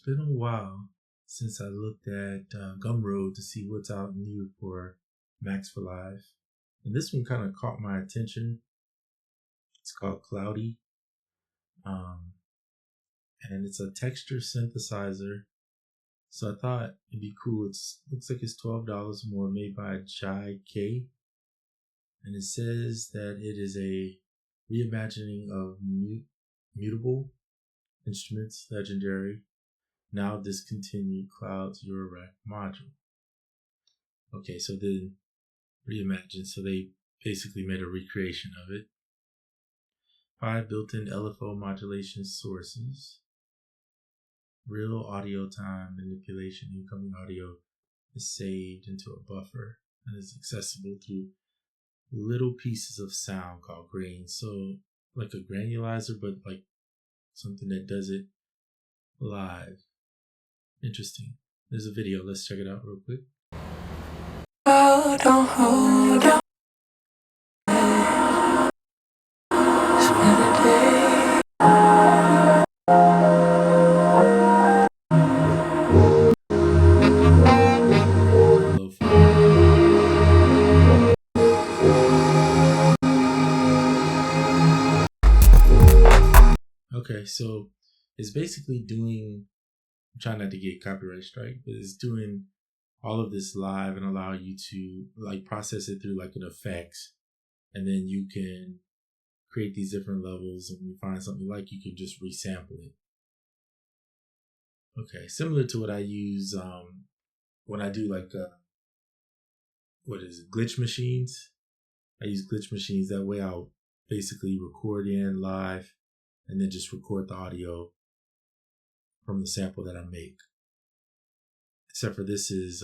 It's been a while since I looked at GumRoad to see what's out new for Max for Live. And this one kind of caught my attention. It's called Cloudy. And it's a texture synthesizer. So I thought it'd be cool. It looks like it's $12 more, made by Jai K. And it says that it is a reimagining of mutable instruments, legendary, now discontinued Clouds Eurorack module. Okay, so then reimagined, so they basically made a recreation of it. 5 built-in LFO modulation sources. Real audio time manipulation. Incoming audio is saved into a buffer and is accessible through little pieces of sound called grains. So like a granulizer, but like something that does it live. Interesting. There's a video. Let's check it out real quick. Don't hold on. Okay, so it's basically doing, I'm trying not to get copyright strike, but it's doing all of this live and allow you to like process it through like an effects, and then you can create these different levels, and when you find something you like, you can just resample it. Okay, similar to what I use when I do like glitch machines. I use glitch machines. That way I'll basically record in live and then just record the audio from the sample that I make. Except for this is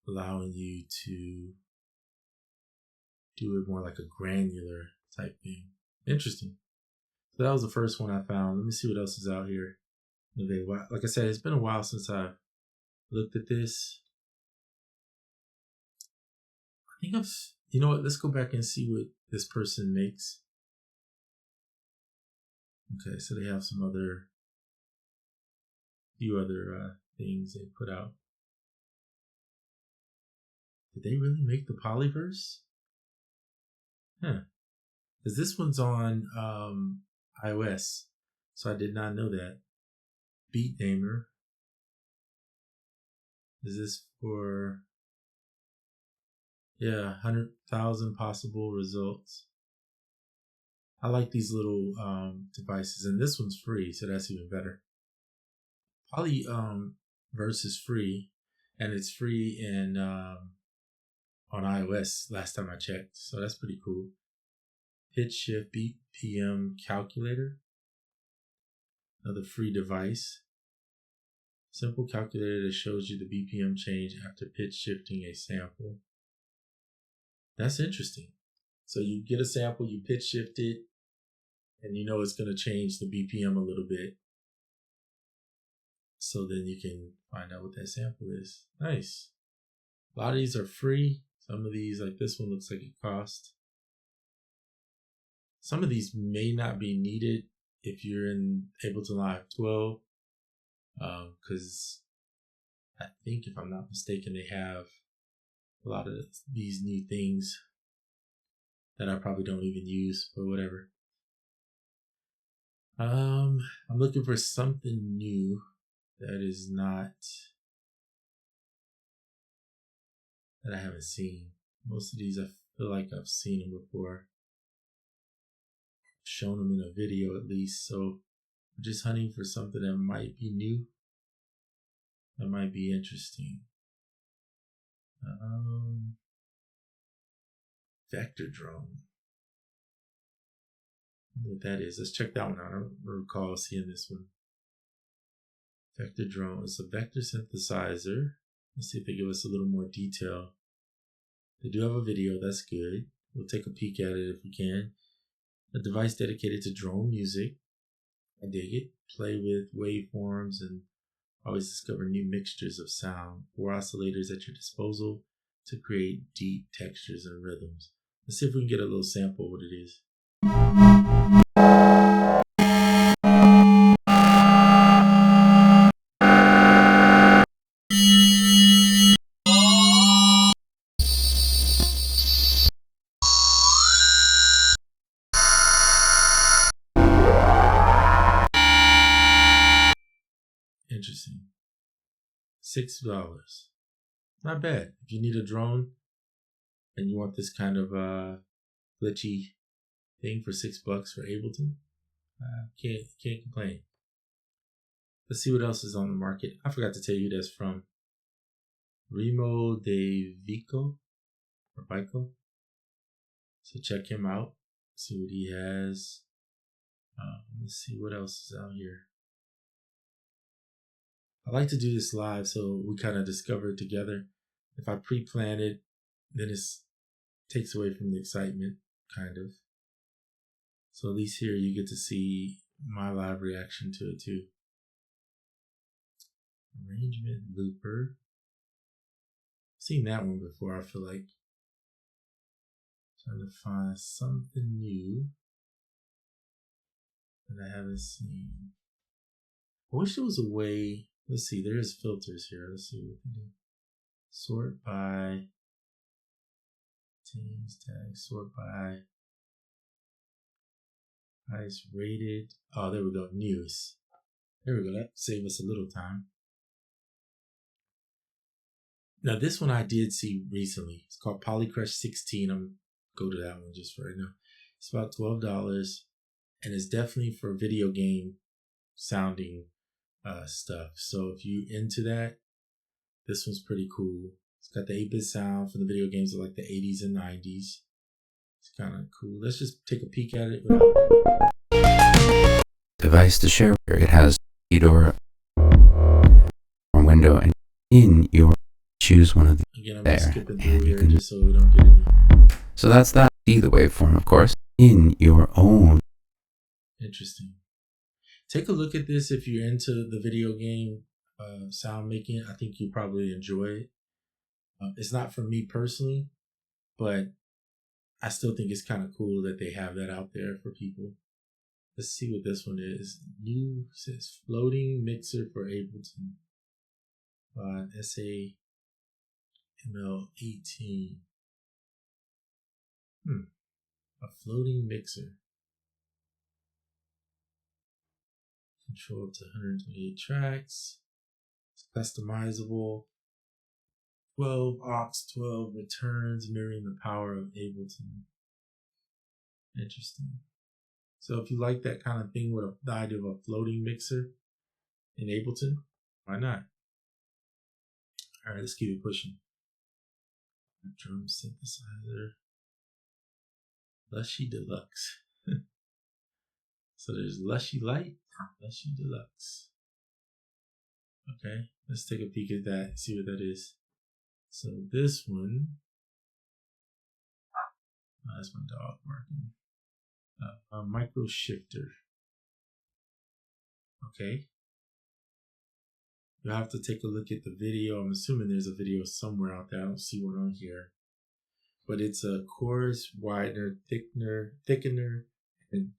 allowing you to do it more like a granular type thing. Interesting. So that was the first one I found. Let me see what else is out here. Like I said, it's been a while since I looked at this. I think you know what? Let's go back and see what this person makes. Okay, so they have few other things they put out. Did they really make the Polyverse? Huh. Because this one's on iOS, so I did not know that. Beat Namer. Is this for 100,000 possible results? I like these little devices, and this one's free, so that's even better. Polyverse is free, and it's free in on iOS last time I checked, so that's pretty cool. Pitch Shift BPM Calculator, another free device. Simple calculator that shows you the BPM change after pitch shifting a sample. That's interesting. So you get a sample, you pitch shift it, and you know it's going to change the BPM a little bit. So then you can find out what that sample is. Nice. A lot of these are free. Some of these, like this one, looks like it costs. Some of these may not be needed if you're in Ableton Live 12. Because I think, if I'm not mistaken, they have a lot of these new things that I probably don't even use, but whatever. I'm looking for something new that is not, that I haven't seen. Most of these I feel like I've seen them before. I've shown them in a video at least, so I'm just hunting for something that might be new, that might be interesting. Vector drone. I don't know what that is. Let's check that one out. I don't recall seeing this one. Vector drone. It's a vector synthesizer. Let's see if they give us a little more detail. They do have a video. That's good. We'll take a peek at it if we can. A device dedicated to drone music. I dig it. Play with waveforms and always discover new mixtures of sound. 4 oscillators at your disposal to create deep textures and rhythms. Let's see if we can get a little sample of what it is. Interesting. $6. Not bad. If you need a drone and you want this kind of glitchy thing for $6 for Ableton, can't complain. Let's see what else is on the market. I forgot to tell you who that's from. Remo de Vico or Vico. So check him out. See what he has. Let's see what else is out here. I like to do this live so we kind of discover it together. If I pre-plan it, then it takes away from the excitement, kind of. So at least here you get to see my live reaction to it too. Arrangement looper. Seen that one before, I feel like. Trying to find something new that I haven't seen. I wish there was a way. Let's see, there's filters here. Let's see what they do. Sort by teams tag, sort by highest rated. Oh, there we go. News. There we go. That saved us a little time. Now, this one I did see recently. It's called Polycrush 16. I'm go to that one just for right now. It's about $12, and it's definitely for video game sounding stuff. So if you into that, this one's pretty cool. It's got the 8-bit sound from the video games of like the 80s and 90s. It's kind of cool. Let's just take a peek at it. Device to share. It has or window, and in your choose one of the. Again, I'm there, just skipping through here just so we don't get any. So that's that. See the waveform, of course, in your own. Interesting. Take a look at this if you're into the video game sound making. I think you probably enjoy it. It's not for me personally, but I still think it's kind of cool that they have that out there for people. Let's see what this one is. New says floating mixer for Ableton by SAML18. A floating mixer. Control up to 128 tracks. It's customizable. 12 aux, 12 returns, mirroring the power of Ableton. Interesting. So if you like that kind of thing with the idea of a floating mixer in Ableton, why not? All right, let's keep it pushing. A drum synthesizer. Lushy Deluxe. So there's Lushy Light, Lushy Deluxe. Okay, let's take a peek at that, see what that is. So this one, that's my dog barking. A micro shifter. Okay. You'll have to take a look at the video. I'm assuming there's a video somewhere out there. I don't see one on here. But it's a chorus, widener, thickener, and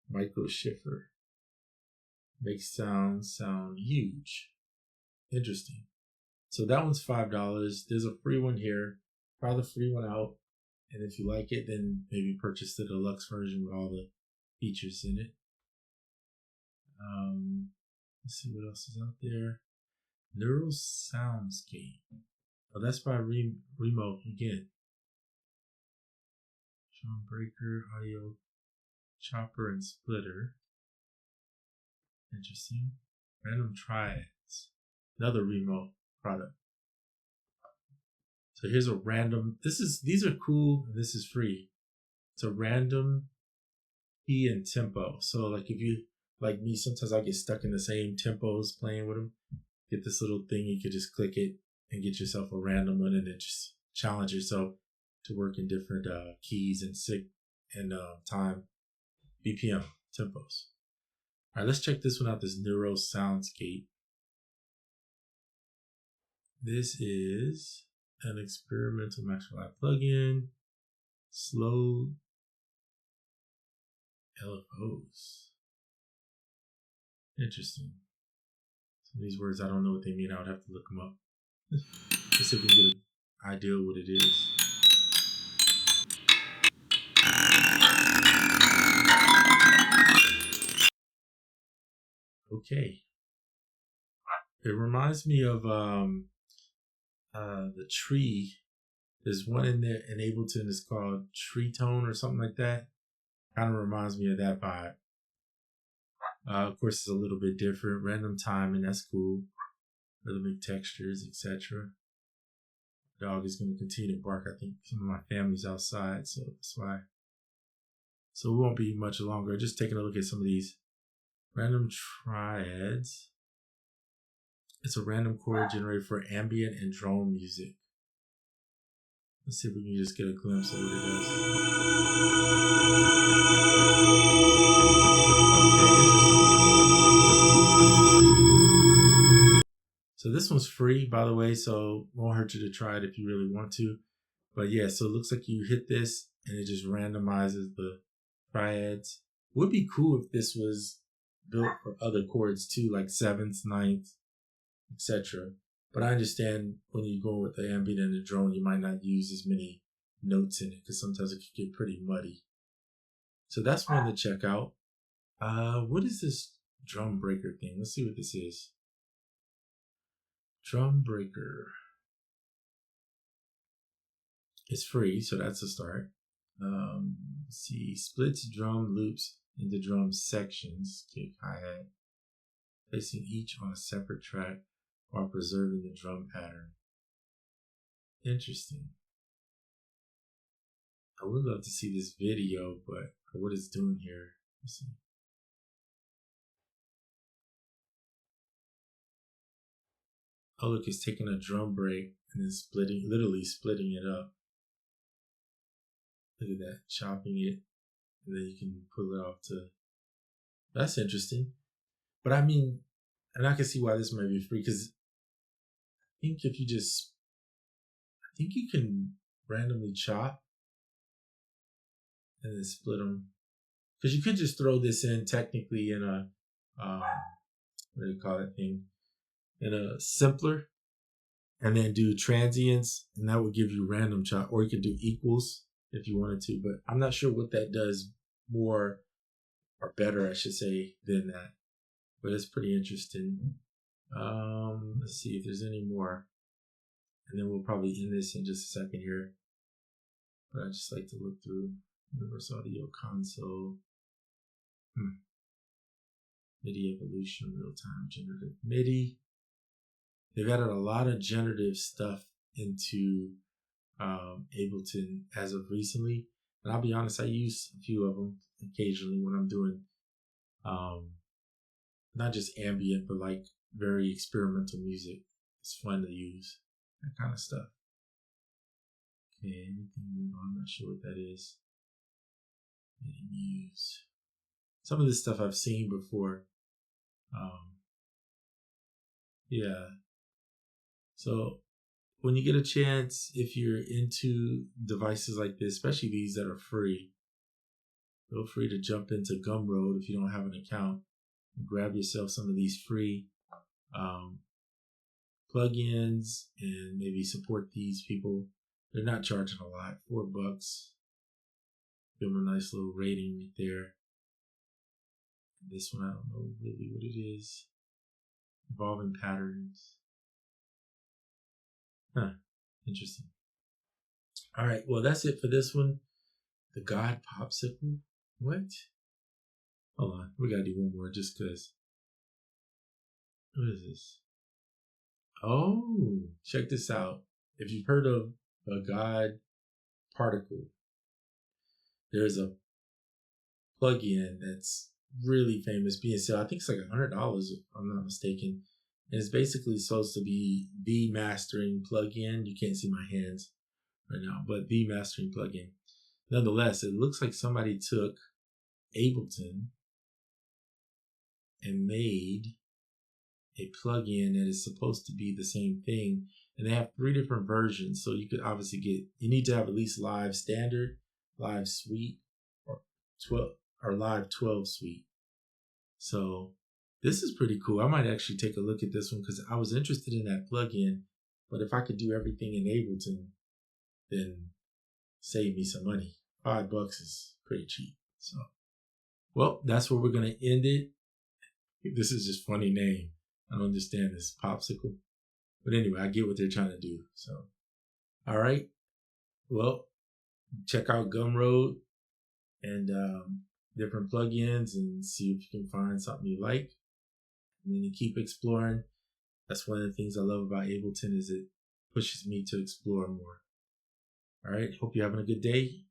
micro shifter. Makes sound huge. Interesting. So that one's $5. There's a free one here. Try the free one out. And if you like it, then maybe purchase the deluxe version with all the features in it. Let's see what else is out there. Neural Soundscape. Oh, that's by Remo again. Drum breaker, audio chopper, and splitter. Interesting. Random triads. Another Remo product. So here's a random. These are cool. And this is free. It's a random key and tempo. So like if you like me, sometimes I get stuck in the same tempos playing with them. Get this little thing, you could just click it and get yourself a random one, and then just challenge yourself to work in different keys and time, BPM, tempos. All right, let's check this one out. This Neural Soundscape. This is an experimental Max Live plugin. Slow LFOs. Interesting. Some of these words, I don't know what they mean. I would have to look them up. Just so we can get an idea of what it is. Okay. It reminds me of the tree. There's one in there in Ableton. It's called Tree Tone or something like that. Kind of reminds me of that vibe. Of course, it's a little bit different. Random timing, that's cool. Rhythmic textures, etc. Dog is going to continue to bark. I think some of my family's outside, so that's why. So it won't be much longer. Just taking a look at some of these random triads. It's a random chord generator for ambient and drone music. Let's see if we can just get a glimpse of what it does. So this one's free, by the way, so won't hurt you to try it if you really want to. But yeah, so it looks like you hit this and it just randomizes the triads. Would be cool if this was built for other chords too, like sevenths, ninths, etc. But I understand when you go with the ambient and the drone, you might not use as many notes in it because sometimes it can get pretty muddy. So that's one to check out. What is this drum breaker thing? Let's see what this is. Drum breaker. It's free, so that's a start. Let's see, splits drum loops into drum sections, kick, hi-hat, placing each on a separate track while preserving the drum pattern. Interesting. I would love to see this video, but what it's doing here, let's see. Oh, look, it's taking a drum break and then splitting, literally splitting it up. Look at that, chopping it, and then you can pull it off to. That's interesting. But I mean, and I can see why this might be free because I think if you just, I think you can randomly chop and then split them. Because you could just throw this in technically in a, what do you call that thing? In a simpler, and then do transients, and that would give you random chop, or you could do equals if you wanted to, but I'm not sure what that does more or better, I should say, than that. But it's pretty interesting. Let's see if there's any more, and then we'll probably end this in just a second here. But I just like to look through Universal Audio Console, MIDI evolution, real-time generative MIDI. They've added a lot of generative stuff into Ableton as of recently. And I'll be honest, I use a few of them occasionally when I'm doing not just ambient, but like very experimental music. It's fun to use, that kind of stuff. Okay, anything, I'm not sure what that is. MIDI Muse. Some of this stuff I've seen before. Yeah. So when you get a chance, if you're into devices like this, especially these that are free, feel free to jump into GumRoad if you don't have an account and grab yourself some of these free plugins and maybe support these people. They're not charging a lot, $4. Give them a nice little rating right there. This one, I don't know really what it is. Evolving patterns. Interesting. All right, well, that's it for this one. The God Popsicle. What? Hold on, we gotta do one more just because. What is this? Oh, check this out. If you've heard of a God particle, there's a plugin that's really famous being sold. I think it's like $100 if I'm not mistaken. And it's basically supposed to be the mastering plugin. You can't see my hands right now, but the mastering plugin. Nonetheless, it looks like somebody took Ableton and made a plugin that is supposed to be the same thing. And they have 3 different versions. So you could obviously you need to have at least Live Standard, Live Suite, or 12 or Live 12 Suite. So this is pretty cool. I might actually take a look at this one because I was interested in that plugin. But if I could do everything in Ableton, then save me some money. $5 is pretty cheap. So, well, that's where we're going to end it. This is just funny name. I don't understand this popsicle. But anyway, I get what they're trying to do. So, all right. Well, check out GumRoad and different plugins and see if you can find something you like. And then you keep exploring. That's one of the things I love about Ableton is it pushes me to explore more. All right. Hope you're having a good day.